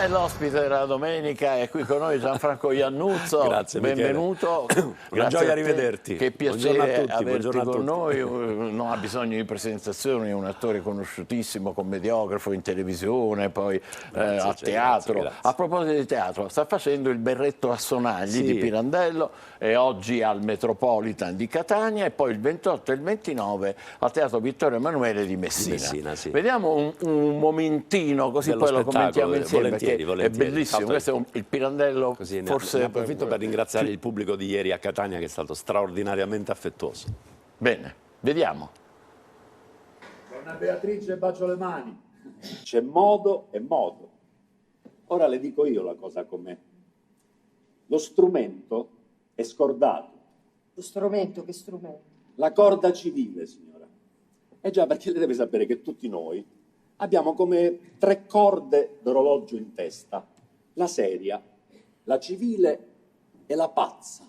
E l'ospite della domenica è qui con noi Gianfranco Iannuzzo. Grazie, benvenuto. Una gioia rivederti. Che piacere averti buongiorno a con tutti. noi. Non ha bisogno di presentazioni, è un attore conosciutissimo, commediografo in televisione, poi a teatro. Grazie. A proposito di teatro, sta facendo il Berretto a Sonagli di Pirandello e oggi al Metropolitan di Catania e poi il 28 e il 29 al Teatro Vittorio Emanuele di Messina. Sì. Vediamo un momentino così Dello poi lo commentiamo spettacolo, insieme. volentieri. È bellissimo, questo è il Pirandello. Così, forse ne approfitto per ringraziare il pubblico di ieri a Catania che è stato straordinariamente affettuoso. Bene, vediamo. Donna Beatrice, bacio le mani. C'è modo e modo. Ora le dico io la cosa com'è. Lo strumento è scordato. Lo strumento, che strumento? La corda civile, signora. Eh già, perché lei deve sapere che tutti noi abbiamo come 3 corde d'orologio in testa. La seria, la civile e la pazza.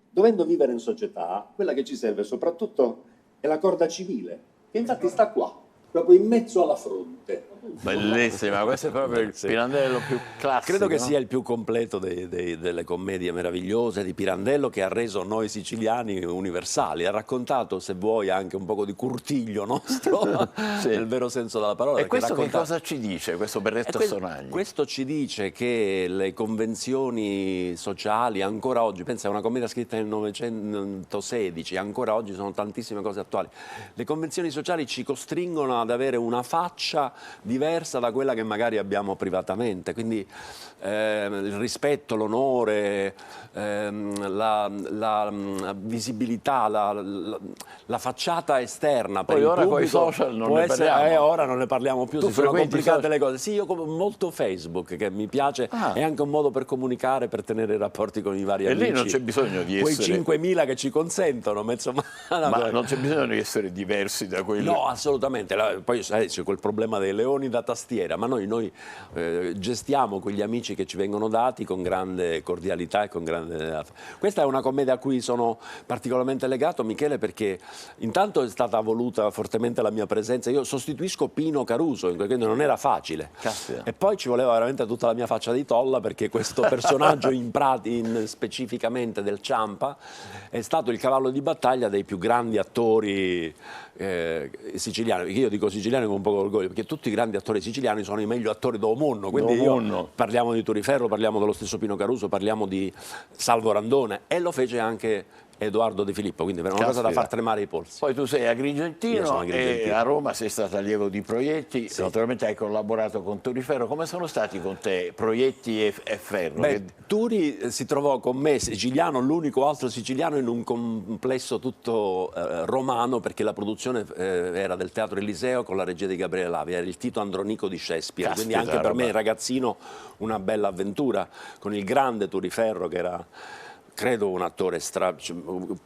Dovendo vivere in società, quella che ci serve soprattutto è la corda civile, che infatti sta qua, proprio in mezzo alla fronte. Bellissima, questo è proprio il Pirandello più classico. Credo che no? sia il più completo delle commedie meravigliose di Pirandello, che ha reso noi siciliani universali. Ha raccontato, se vuoi, anche un poco di Curtiglio nostro, nel vero senso della parola. E questo che cosa ci dice, questo Berretto a Sonagli? Questo ci dice che le convenzioni sociali ancora oggi, pensa, è una commedia scritta nel 1916, ancora oggi sono tantissime cose attuali. Le convenzioni sociali ci costringono ad avere una faccia diversa da quella che magari abbiamo privatamente, quindi il rispetto, l'onore, la visibilità, la facciata esterna per poi il ora pubblico con i social non può ne essere, parliamo. ora non ne parliamo più, Tu si sono frequenti complicate le cose. Sì, io molto Facebook, che mi piace, è anche un modo per comunicare, per tenere rapporti con i vari amici. E lì non c'è bisogno di quei essere... 5.000 che ci consentono, ma insomma... Ma non c'è bisogno di essere diversi da quelli... No, assolutamente. Poi sai, c'è quel problema dei leoni da tastiera, ma noi gestiamo quegli amici che ci vengono dati con grande cordialità e con grande... Questa è una commedia a cui sono particolarmente legato, Michele, perché intanto è stata voluta fortemente la mia presenza. Io sostituisco Pino Caruso, quindi non era facile. Caspita. E poi ci voleva veramente tutta la mia faccia di tolla, perché questo personaggio specificamente del Ciampa è stato il cavallo di battaglia dei più grandi attori siciliani. Io dico siciliani con un po' di orgoglio, perché tutti i grandi attori siciliani sono i meglio attori do mondo, quindi parliamo di Turiferro, parliamo dello stesso Pino Caruso, parliamo di Salvo Randone, e lo fece anche Edoardo De Filippo, quindi per una cosa da far tremare i polsi. Poi tu sei agrigentino e agrigentino. a Roma sei stato allievo di Proietti, naturalmente hai collaborato con Turiferro. Come sono stati con te Proietti e Ferro? Turi si trovò con me, siciliano, l'unico altro siciliano, in un complesso tutto romano, perché la produzione era del Teatro Eliseo con la regia di Gabriele Lavi, era il Tito Andronico di Shakespeare, quindi anche per me ragazzino una bella avventura con il grande Turiferro, che era... Credo un attore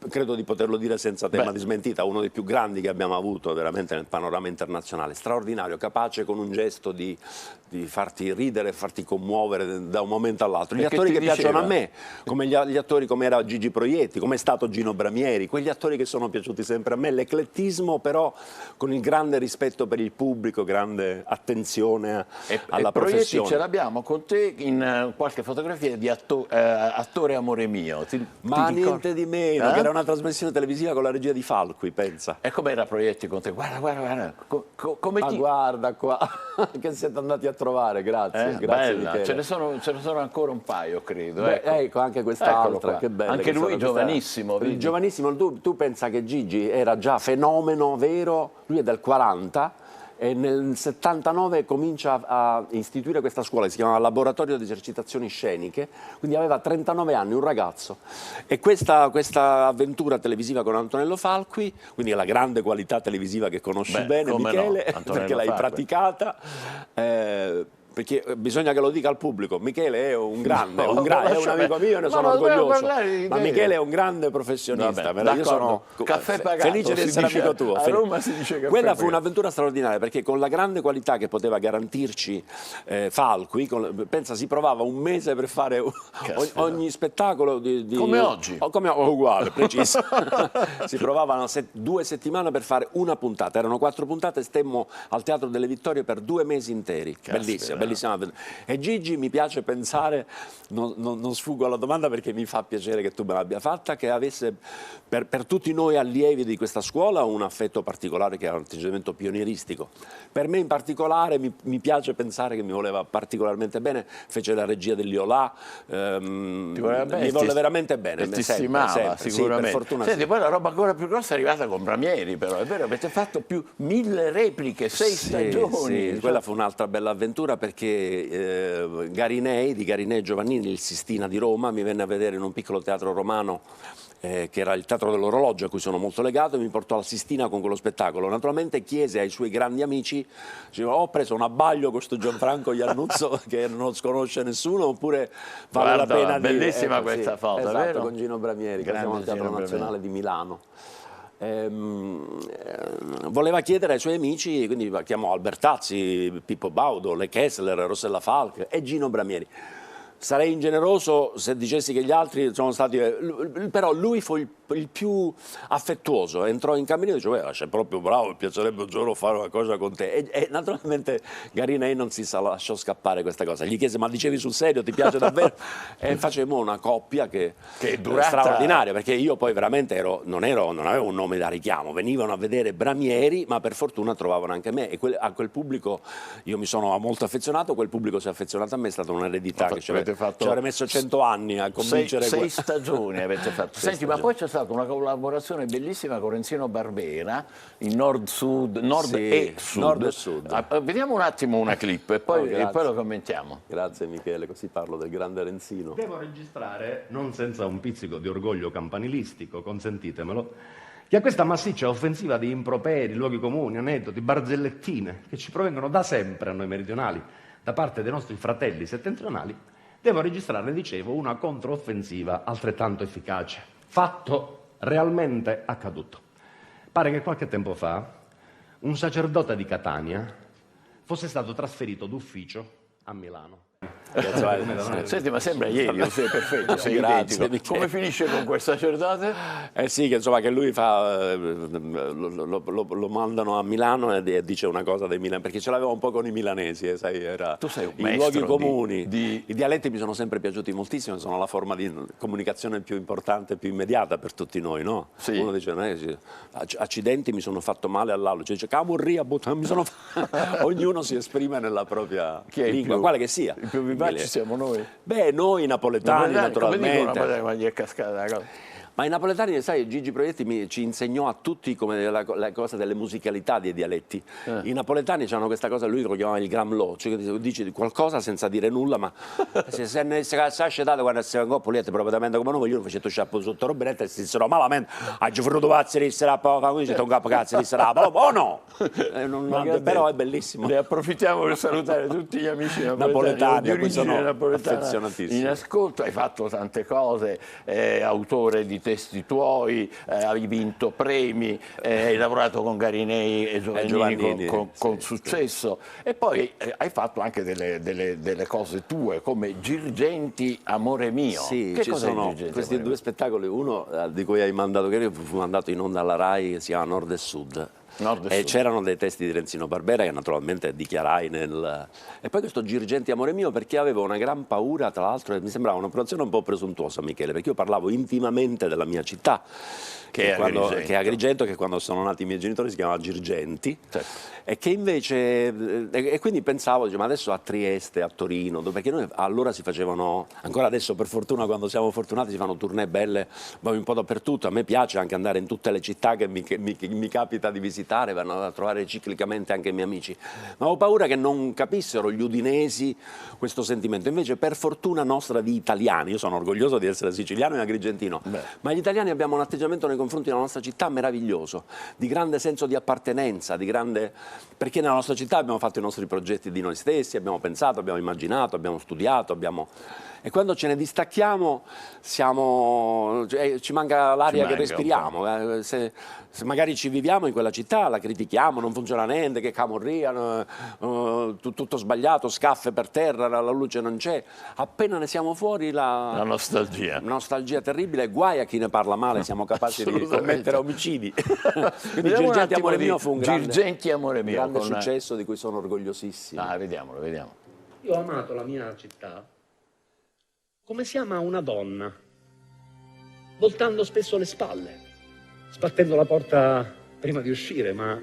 credo di poterlo dire senza tema di smentita, uno dei più grandi che abbiamo avuto veramente nel panorama internazionale, straordinario, capace con un gesto di farti ridere, farti commuovere da un momento all'altro. Gli attori che piacciono a me, come gli attori come era Gigi Proietti, come è stato Gino Bramieri, quegli attori che sono piaciuti sempre a me, l'eclettismo però con il grande rispetto per il pubblico, grande attenzione alla professione. Proietti ce l'abbiamo con te in qualche fotografia di Attore Amore Mio. Ma niente di meno, che era una trasmissione televisiva con la regia di Falqui, pensa. E com'era Proietti con te? Guarda, come ti... guarda qua, che siete andati a trovare, grazie. Grazie, bella, Michele. ce ne sono ancora un paio, credo. Ecco, anche quest'altra, che bella. Anche lui giovanissimo. Giovanissimo, tu pensa che Gigi era già fenomeno vero, lui è del 40, e nel 79 comincia a istituire questa scuola che si chiama Laboratorio di Esercitazioni Sceniche, quindi aveva 39 anni, un ragazzo. E questa avventura televisiva con Antonello Falqui, quindi la grande qualità televisiva che conosci bene, Michele, perché l'hai praticata, perché bisogna che lo dica al pubblico, Michele è un grande, è un amico mio e ne sono orgoglioso, ma Michele è un grande professionista. Io sono felice di essere amico tuo. A Roma si dice quella fu un'avventura straordinaria, perché con la grande qualità che poteva garantirci Falqui, pensa, si provava un mese per fare ogni spettacolo come oggi, uguale, preciso. Si provavano 2 settimane per fare una puntata, erano 4 puntate, stemmo al Teatro delle Vittorie per 2 mesi interi. Bellissimo. bellissima avventura. E Gigi, mi piace pensare, non sfuggo alla domanda perché mi fa piacere che tu me l'abbia fatta, che avesse per tutti noi allievi di questa scuola un affetto particolare, che ha un atteggiamento pionieristico. Per me in particolare mi piace pensare che mi voleva particolarmente bene, fece la regia dell'Iolà, mi volle veramente bene. Ti stimava sicuramente. Sì, per fortuna. Senti, poi la roba ancora più grossa è arrivata con Bramieri, però è vero, avete fatto più 1000 repliche, 6 stagioni. Sì, quella fu un'altra bella avventura perché Garinei, di Garinei Giovannini, il Sistina di Roma, mi venne a vedere in un piccolo teatro romano che era il Teatro dell'Orologio, a cui sono molto legato, e mi portò alla Sistina con quello spettacolo. Naturalmente chiese ai suoi grandi amici, diceva, ho preso un abbaglio con questo Gianfranco Iannuzzo che non sconosce nessuno, oppure vale la pena di... Bellissima questa foto, esatto, vero? con Gino Bramieri, che siamo al Teatro Nazionale di Milano. Voleva chiedere ai suoi amici, quindi chiamò Albertazzi, Pippo Baudo, Le Kessler, Rossella Falk e Gino Bramieri. Sarei ingeneroso se dicessi che gli altri sono stati... Però lui fu il più affettuoso, entrò in camerino e diceva, sei proprio bravo, mi piacerebbe un giorno fare una cosa con te. E naturalmente Garinei non si lasciò scappare questa cosa. Gli chiese, ma dicevi sul serio, ti piace davvero? E facemmo una coppia che è durata... straordinaria, perché io poi veramente non avevo un nome da richiamo, venivano a vedere Bramieri, ma per fortuna trovavano anche me. E a quel pubblico io mi sono molto affezionato, quel pubblico si è affezionato a me, è stata un'eredità che ci avrei messo 100 anni a convincere. 6 stagioni avete fatto. Senti, ma poi c'è stata una collaborazione bellissima con Renzino Barbera in Nord-Sud, Nord e Sud. Vediamo un attimo una clip e poi lo commentiamo. Grazie Michele, così parlo del grande Renzino. Devo registrare, non senza un pizzico di orgoglio campanilistico, consentitemelo, che a questa massiccia offensiva di improperi, luoghi comuni, aneddoti, barzellettine, che ci provengono da sempre a noi meridionali, da parte dei nostri fratelli settentrionali, devo registrare, dicevo, una controffensiva altrettanto efficace. Fatto realmente accaduto. Pare che qualche tempo fa un sacerdote di Catania fosse stato trasferito d'ufficio a Milano. Senti, ma sembra ieri, sei perfetto, sei Grazie, identico. Come finisce con quel sacerdote? Sì, che insomma che lui fa, lo mandano a Milano e dice una cosa dei Milan, perché ce l'aveva un po' con i milanesi, sai, era tu sei un i luoghi comuni. I dialetti mi sono sempre piaciuti moltissimo, sono la forma di comunicazione più importante, più immediata per tutti noi, no? Sì. Uno dice, accidenti, mi sono fatto male all'allo, cioè, camurria, ognuno si esprime nella propria lingua, quale che sia. Il più vivaci siamo noi. Beh, noi napoletani naturalmente. Come dicono, ma gli è cascata la cosa. Ma i napoletani, sai, Gigi Proietti ci insegnò a tutti come la cosa delle musicalità dei dialetti. I napoletani hanno questa cosa, lui lo chiamava il gramlò, cioè dice qualcosa senza dire nulla, ma se ne si ascettato quando si vengono poliette propriamente come noi, io facevo sciappo sotto robinetta e si dissero malamente, ha già pazzi risserà poco, quindi c'è un capo cazzo risserà, oh no! Però è bellissimo. Ne approfittiamo per salutare tutti gli amici napoletani, a cui sono affezionatissimi. In ascolto, hai fatto tante cose, autore di testi tuoi, hai vinto premi, hai lavorato con Garinei e Giovannini con successo, e poi hai fatto anche delle cose tue come Girgenti Amore Mio. Sì, che ci cos'è sono Girgenti questi Amore due spettacoli, uno di cui hai mandato, che fu mandato in onda alla RAI, che si chiama Nord e Sud. E c'erano dei testi di Renzino Barbera che naturalmente dichiarai E poi questo Girgenti Amore Mio, perché avevo una gran paura, tra l'altro, e mi sembrava un'operazione un po' presuntuosa, Michele, perché io parlavo intimamente della mia città, che è Agrigento, che quando sono nati i miei genitori si chiamava Girgenti, certo. E che invece, e quindi pensavo, ma adesso a Trieste, a Torino, perché noi allora si facevano, ancora adesso per fortuna quando siamo fortunati si fanno tournée belle, un po' dappertutto, a me piace anche andare in tutte le città che mi capita di visitare, vanno a trovare ciclicamente anche i miei amici, ma avevo paura che non capissero gli udinesi questo sentimento, invece per fortuna nostra di italiani, io sono orgoglioso di essere siciliano e agrigentino, ma gli italiani abbiamo un atteggiamento nei confronti della nostra città meraviglioso, di grande senso di appartenenza, perché nella nostra città abbiamo fatto i nostri progetti di noi stessi, abbiamo pensato, abbiamo immaginato, abbiamo studiato, e quando ce ne distacchiamo ci manca l'aria che respiriamo. Se magari ci viviamo in quella città, la critichiamo, non funziona niente, che camorria, tutto sbagliato, scaffe per terra, la luce non c'è. Appena ne siamo fuori la nostalgia terribile, guai a chi ne parla male, siamo capaci di commettere omicidi. Quindi Girgenti Amore Mio fu un grande Amore Mio, grande successo di cui sono orgogliosissimo. Vediamolo. Io ho amato la mia città come si ama una donna, voltando spesso le spalle, sbattendo la porta prima di uscire, ma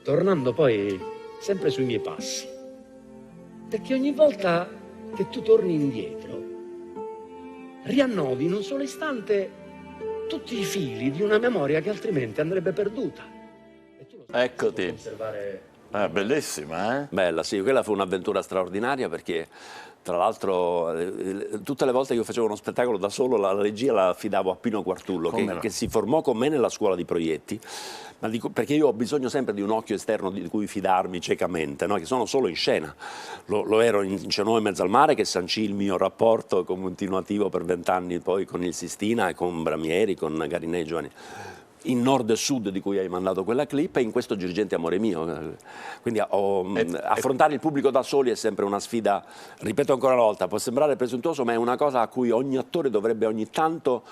tornando poi sempre sui miei passi. Perché ogni volta che tu torni indietro, riannodi in un solo istante tutti i fili di una memoria che altrimenti andrebbe perduta. E tu lo sai, Eccoti. conservare... Bellissima, eh? Bella, sì, quella fu un'avventura straordinaria perché tra l'altro tutte le volte che io facevo uno spettacolo da solo la regia la affidavo a Pino Quartullo che si formò con me nella scuola di proietti, ma perché io ho bisogno sempre di un occhio esterno di cui fidarmi ciecamente, no? Che sono solo in scena. Lo ero in Cenò in mezzo al mare che sancì il mio rapporto continuativo per 20 anni poi con il Sistina e con Bramieri, con Garinei Giovanni. In Nord e Sud di cui hai mandato quella clip e in questo Girgenti Amore Mio. Quindi affrontare il pubblico da soli è sempre una sfida, ripeto ancora una volta, può sembrare presuntuoso ma è una cosa a cui ogni attore dovrebbe ogni tanto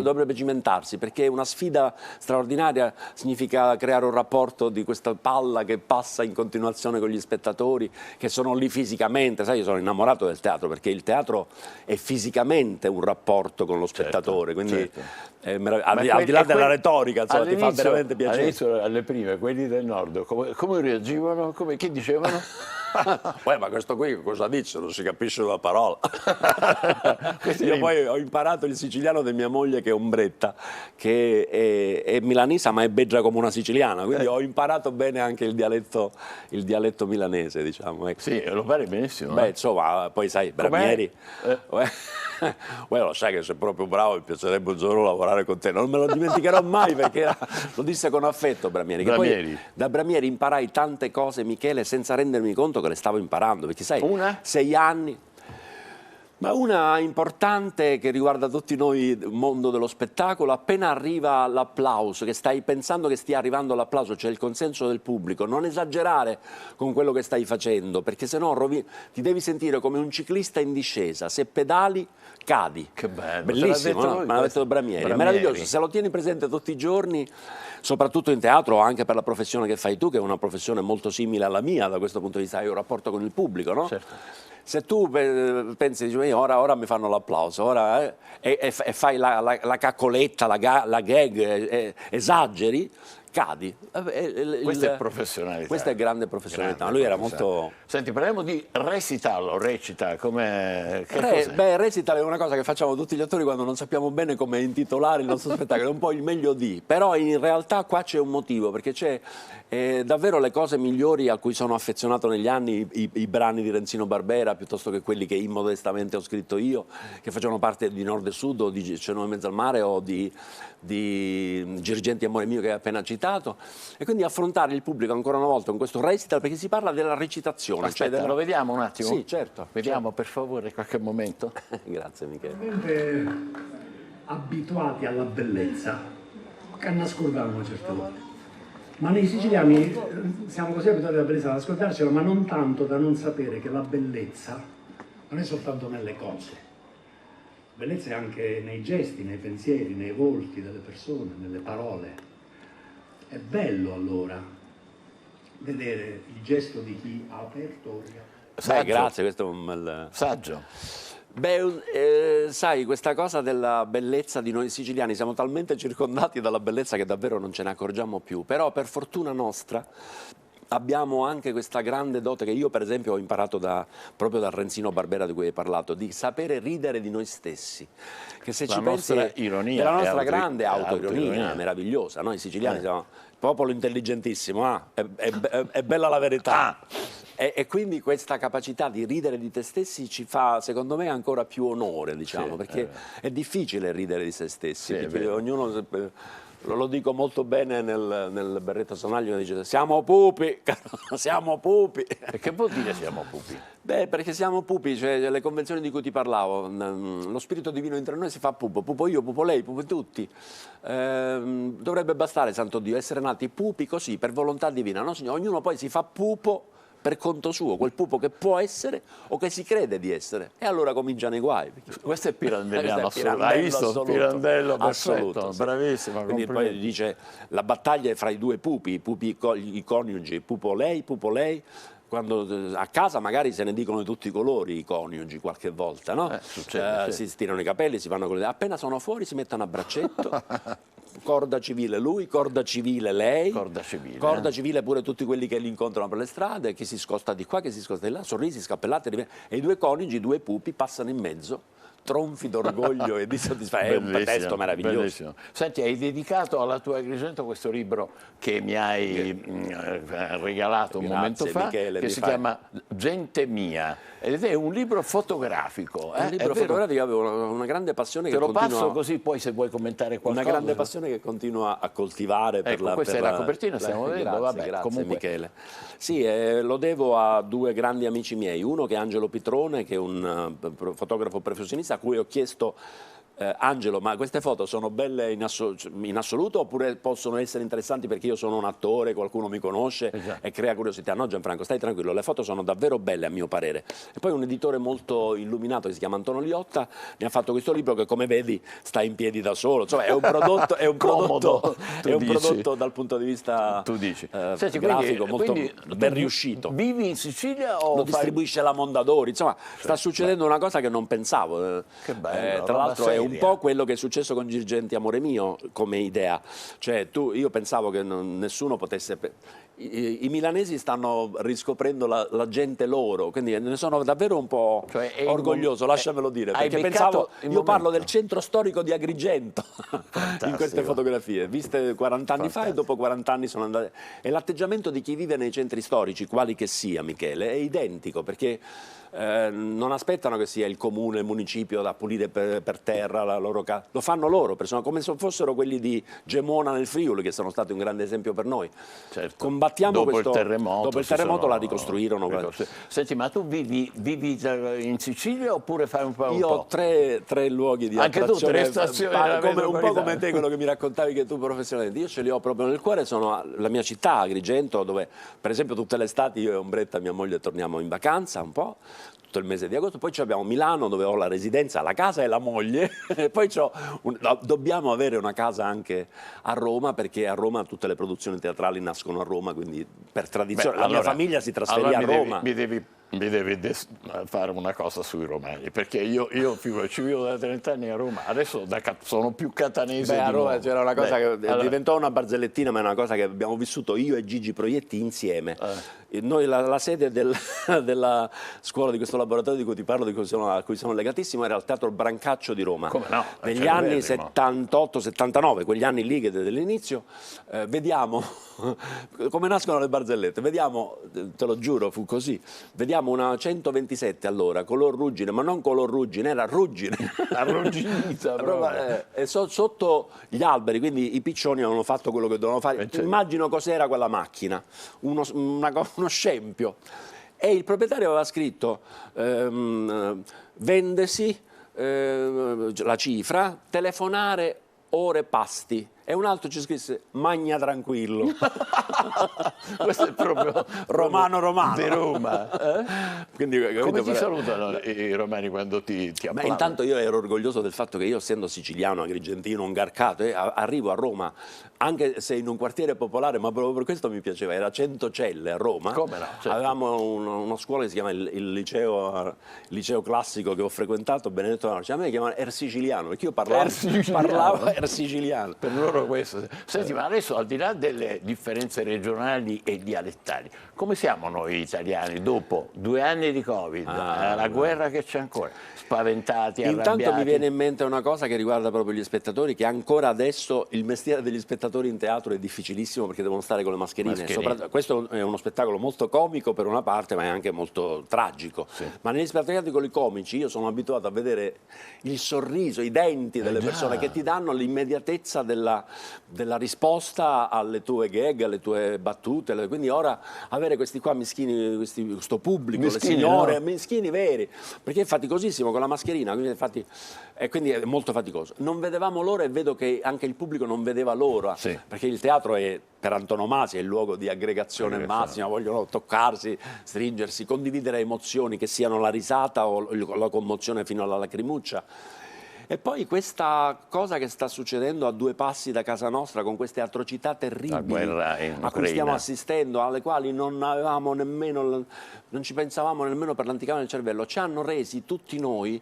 dovrebbe cimentarsi, perché è una sfida straordinaria, significa creare un rapporto di questa palla che passa in continuazione con gli spettatori che sono lì fisicamente, sai, io sono innamorato del teatro perché il teatro è fisicamente un rapporto con lo spettatore, quindi al di là della retorica, insomma, ti fa veramente piacere. All'inizio, alle prime, quelli del nord, come reagivano? Che dicevano? Ma questo qui cosa dice? Non si capisce una parola. Io poi ho imparato il siciliano di mia moglie che è ombretta, che è milanesa ma è beggia come una siciliana, quindi ho imparato bene anche il dialetto milanese, diciamo. Ecco. Sì, lo pare benissimo. Beh, insomma, poi sai, Bramieri... lo sai che sei proprio bravo, mi piacerebbe un giorno lavorare con te, non me lo dimenticherò mai perché lo disse con affetto Bramieri. Che poi, da Bramieri imparai tante cose, Michele, senza rendermi conto che le stavo imparando, perché sai, 6 anni... Ma una importante che riguarda tutti noi, il mondo dello spettacolo, appena arriva l'applauso, che stai pensando che stia arrivando l'applauso, cioè il consenso del pubblico, non esagerare con quello che stai facendo, perché sennò ti devi sentire come un ciclista in discesa, se pedali cadi. Che bello. Bellissimo, no? Me l'ha detto Bramieri, è meraviglioso, se lo tieni presente tutti i giorni, soprattutto in teatro, anche per la professione che fai tu, che è una professione molto simile alla mia da questo punto di vista, hai un rapporto con il pubblico, no? Certo. Se tu pensi, dici, ora mi fanno l'applauso, e fai la caccoletta, la gag, esageri, cadi. Questa è professionalità. Questa è grande professionalità. Lui era molto... Senti, parliamo di recital, recita, come... Recital è una cosa che facciamo tutti gli attori quando non sappiamo bene come intitolare il nostro spettacolo, è un po' il meglio di. Però in realtà qua c'è un motivo, perché c'è davvero le cose migliori a cui sono affezionato negli anni, i brani di Renzino Barbera, piuttosto che quelli che immodestamente ho scritto io, che facevano parte di Nord e Sud, o di Cenò in mezzo al mare, o di Girgenti Amore Mio che hai appena citato, e quindi affrontare il pubblico ancora una volta con questo recital, perché si parla della recitazione. Aspetta, lo vediamo un attimo? Sì, certo. Vediamo per favore qualche momento. Grazie Michele. Abituati alla bellezza che nascondiamo certe volte, ma noi siciliani siamo così abituati alla bellezza da nascondercela, ma non tanto da non sapere che la bellezza non è soltanto nelle cose. La bellezza è anche nei gesti, nei pensieri, nei volti delle persone, nelle parole. È bello allora vedere il gesto di chi ha aperto. Grazie, questo è un bel... Saggio. Sai, questa cosa della bellezza di noi siciliani, siamo talmente circondati dalla bellezza che davvero non ce ne accorgiamo più, però per fortuna nostra abbiamo anche questa grande dote che io per esempio ho imparato proprio da Renzino Barbera di cui hai parlato, di sapere ridere di noi stessi, che se ci pensi ironia, la nostra grande autoironia è meravigliosa. Noi siciliani siamo il popolo intelligentissimo, è bella la verità. E quindi questa capacità di ridere di te stessi ci fa, secondo me, ancora più onore, diciamo, perché è difficile ridere di se stessi, perché ognuno... Lo dico molto bene nel berretto sonaglio, dice siamo pupi, siamo pupi. E che vuol dire siamo pupi? Perché siamo pupi, cioè le convenzioni di cui ti parlavo, lo spirito divino entro noi si fa pupo, pupo io, pupo lei, pupo tutti. Dovrebbe bastare, santo Dio, essere nati pupi così, per volontà divina, no signore? Ognuno poi si fa pupo per conto suo, quel pupo che può essere o che si crede di essere, e allora cominciano i guai. Questo è pirandelliano assoluto. Hai visto? Pirandello perfetto, sì. bravissimo. Quindi poi dice la battaglia è fra i due pupi, i coniugi, pupo lei, quando a casa magari se ne dicono di tutti i colori i coniugi qualche volta, no? Succede, si stirano i capelli, si fanno con le... appena sono fuori si mettono a braccetto, corda civile lui, corda civile lei, corda civile pure tutti quelli che li incontrano per le strade, chi si scosta di qua, chi si scosta di là, sorrisi, scappellate, e i due coniugi, i due pupi passano in mezzo, tronfi d'orgoglio e di soddisfazione. È un testo meraviglioso. Bellissimo. Senti, hai dedicato alla tua Agrigento questo libro che mi hai regalato un momento fa, Michele, che si chiama Gente mia, ed è un libro fotografico. Un libro fotografico, avevo una grande passione Te lo passo così poi se vuoi commentare qualcosa. Una grande passione che continua a coltivare per la... questa è la copertina, stiamo vedendo, vabbè, grazie comunque... Michele. Sì, lo devo a due grandi amici miei, uno che è Angelo Pitrone, che è un fotografo professionista, a cui ho chiesto Angelo, ma queste foto sono belle in assoluto oppure possono essere interessanti perché io sono un attore, qualcuno mi conosce e crea curiosità? No, Gianfranco, stai tranquillo, le foto sono davvero belle a mio parere. E poi un editore molto illuminato che si chiama Antonio Liotta mi ha fatto questo libro che, come vedi, sta in piedi da solo, insomma è un prodotto, prodotto dal punto di vista grafico molto ben riuscito. Vivi in Sicilia o lo distribuisce la Mondadori, insomma sta succedendo una cosa che non pensavo. Che bello, tra l'altro è un po' quello che è successo con Girgenti Amore Mio come idea, cioè io pensavo che nessuno potesse... I milanesi stanno riscoprendo la gente loro, quindi ne sono davvero un po' orgoglioso, lasciamelo dire, perché pensavo, io parlo del centro storico di Agrigento in queste fotografie, viste 40 anni fa e dopo 40 anni sono andate... E l'atteggiamento di chi vive nei centri storici, quali che sia, Michele, è identico, perché non aspettano che sia il comune, il municipio da pulire per terra la loro casa, lo fanno loro, come se fossero quelli di Gemona nel Friuli, che sono stati un grande esempio per noi. Combattiamo dopo il terremoto la ricostruirono. Senti, ma tu vivi in Sicilia oppure fai un po'? Io ho tre luoghi di anche attrazione. Anche tu, 3 stazioni. Un po' come te, quello che mi raccontavi che tu professionalmente. Io ce li ho proprio nel cuore, sono la mia città, Agrigento, dove per esempio tutte le estati io e Ombretta, mia moglie, torniamo in vacanza un po'. Tutto il mese di agosto, poi abbiamo Milano dove ho la residenza, la casa e la moglie, e poi dobbiamo avere una casa anche a Roma, perché a Roma tutte le produzioni teatrali nascono a Roma, quindi per tradizione la mia famiglia si trasferì a Roma. Mi devi fare una cosa sui romani, perché io ci vivo da 30 anni a Roma, adesso sono più catanese. A Roma c'era una cosa che diventò una barzellettina, ma è una cosa che abbiamo vissuto io e Gigi Proietti insieme. Noi la sede della scuola di questo laboratorio di cui ti parlo, a cui sono legatissimo, era al Teatro Brancaccio di Roma. Come no? Negli anni 78-79, quegli anni lì che dell'inizio, vediamo come nascono le barzellette, vediamo, te lo giuro, fu così, vediamo una 127 allora, color ruggine, ma non color ruggine, era ruggine. Arrugginita. Sotto gli alberi, quindi i piccioni avevano fatto quello che dovevano fare. Immagino cos'era quella macchina, uno scempio. E il proprietario aveva scritto vendesi, la cifra, telefonare, ore, pasti. E un altro ci scrisse magna tranquillo. Questo è proprio romano di Roma. Quindi, come ti salutano i romani quando ti applaudono? Intanto io ero orgoglioso del fatto che io, essendo siciliano, agrigentino, ungarcato, arrivo a Roma, anche se in un quartiere popolare, ma proprio per questo mi piaceva, era Centocelle a Roma. Come no? Certo. Avevamo una scuola che si chiama il liceo classico che ho frequentato, Benedetto Narci. A me chiamavano Ersiciliano, perché io parlavo ersiciliano. Per loro questo. Senti, ma adesso, al di là delle differenze regionali e dialettali, come siamo noi italiani dopo 2 anni di Covid, la guerra che c'è ancora, spaventati, arrabbiati? Intanto mi viene in mente una cosa che riguarda proprio gli spettatori, che ancora adesso il mestiere degli spettatori in teatro è difficilissimo perché devono stare con le mascherine. Questo è uno spettacolo molto comico per una parte, ma è anche molto tragico. Sì. Ma negli spettacoli comici io sono abituato a vedere il sorriso, i denti delle persone che ti danno l'immediatezza della della risposta alle tue gag, alle tue battute, quindi ora avere questi qua mischini, questo pubblico, mischini, le signore, no? mischini veri, perché è faticosissimo con la mascherina, quindi è molto faticoso. Non vedevamo l'ora e vedo che anche il pubblico non vedeva l'ora, sì. perché il teatro è per antonomasia è il luogo di aggregazione massima, vogliono toccarsi, stringersi, condividere emozioni che siano la risata o la commozione fino alla lacrimuccia. E poi questa cosa che sta succedendo a 2 passi da casa nostra con queste atrocità terribili a cui stiamo assistendo, alle quali non avevamo nemmeno, non ci pensavamo nemmeno per l'anticamera del cervello, ci hanno resi tutti noi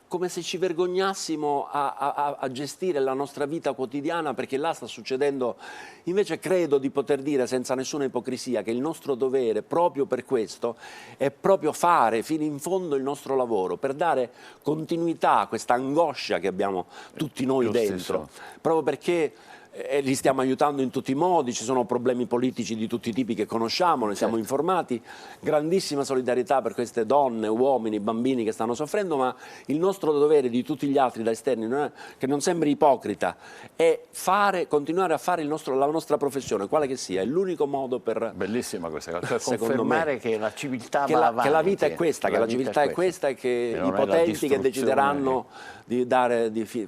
come se ci vergognassimo a gestire la nostra vita quotidiana, perché là sta succedendo. Invece credo di poter dire senza nessuna ipocrisia che il nostro dovere proprio per questo è proprio fare fino in fondo il nostro lavoro, per dare continuità a questa angoscia che abbiamo tutti noi dentro, proprio perché li stiamo aiutando in tutti i modi, ci sono problemi politici di tutti i tipi che conosciamo, ne siamo informati, grandissima solidarietà per queste donne, uomini, bambini che stanno soffrendo, ma il nostro dovere di tutti gli altri da esterni, che non sembri ipocrita, è continuare a fare la nostra professione, quale che sia, è l'unico modo per... Bellissima questa cosa, per confermare che la civiltà va avanti. Che la vita è questa, che la civiltà è questa e che i potenti che decideranno di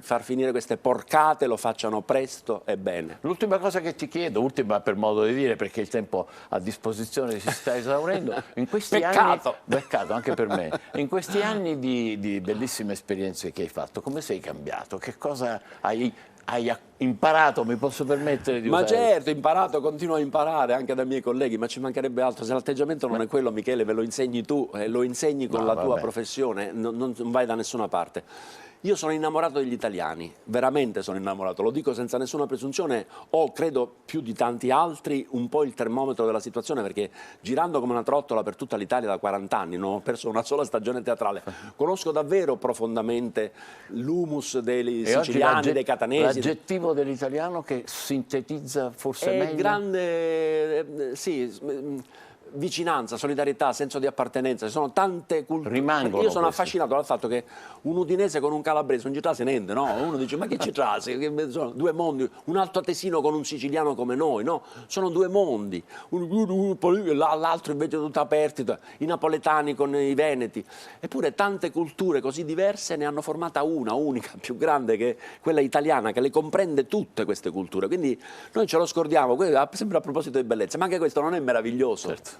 far finire queste porcate lo facciano presto e bene. L'ultima cosa che ti chiedo, ultima per modo di dire, perché il tempo a disposizione si sta esaurendo, in questi peccato anche per me, in questi anni di bellissime esperienze che hai fatto, come sei cambiato? Che cosa hai imparato, mi posso permettere di usare? Ma certo, imparato, continuo a imparare anche dai miei colleghi, ma ci mancherebbe altro. Se l'atteggiamento non è quello, Michele, ve lo insegni tu, lo insegni con la tua professione, non vai da nessuna parte. Io sono innamorato degli italiani, veramente sono innamorato, lo dico senza nessuna presunzione, ho, credo più di tanti altri, un po' il termometro della situazione, perché girando come una trottola per tutta l'Italia da 40 anni, non ho perso una sola stagione teatrale, conosco davvero profondamente l'humus dei siciliani, dei catanesi. L'aggettivo dell'italiano che sintetizza forse meglio? È grande, sì, vicinanza, solidarietà, senso di appartenenza, ci sono tante culture. Rimangono io sono questi. affascinato dal fatto che un udinese con un calabrese non ci trase niente, no? Uno dice ma che ci trase? Sono 2 mondi, un altoatesino con un siciliano come noi, no? Sono 2 mondi, l'altro invece tutto aperti, i napoletani con i veneti, eppure tante culture così diverse ne hanno formata una unica, più grande, che è quella italiana, che le comprende tutte queste culture, quindi noi ce lo scordiamo, sempre a proposito di bellezza, ma anche questo non è meraviglioso? Certo.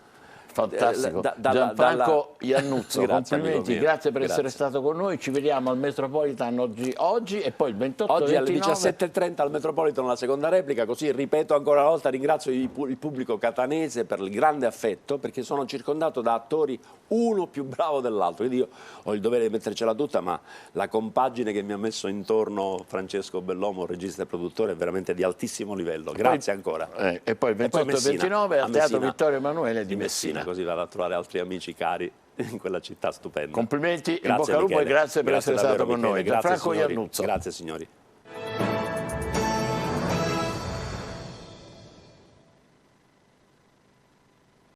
Fantastico. Gianfranco Iannuzzo, complimenti, grazie per essere stato con noi. Ci vediamo al Metropolitan oggi e poi il 28 oggi 29. alle 17:30 al Metropolitan la seconda replica, così ripeto ancora una volta, ringrazio il pubblico catanese per il grande affetto, perché sono circondato da attori uno più bravo dell'altro, quindi io ho il dovere di mettercela tutta, ma la compagine che mi ha messo intorno Francesco Bellomo, regista e produttore, è veramente di altissimo livello. Grazie ancora. E poi il 28 e 29 al Teatro Vittorio Emanuele di Messina. Così vado a trovare altri amici cari in quella città stupenda. Complimenti, grazie, in bocca al lupo e grazie per essere stato con Michele. noi. Grazie, Gianfranco Iannuzzo. Grazie signori.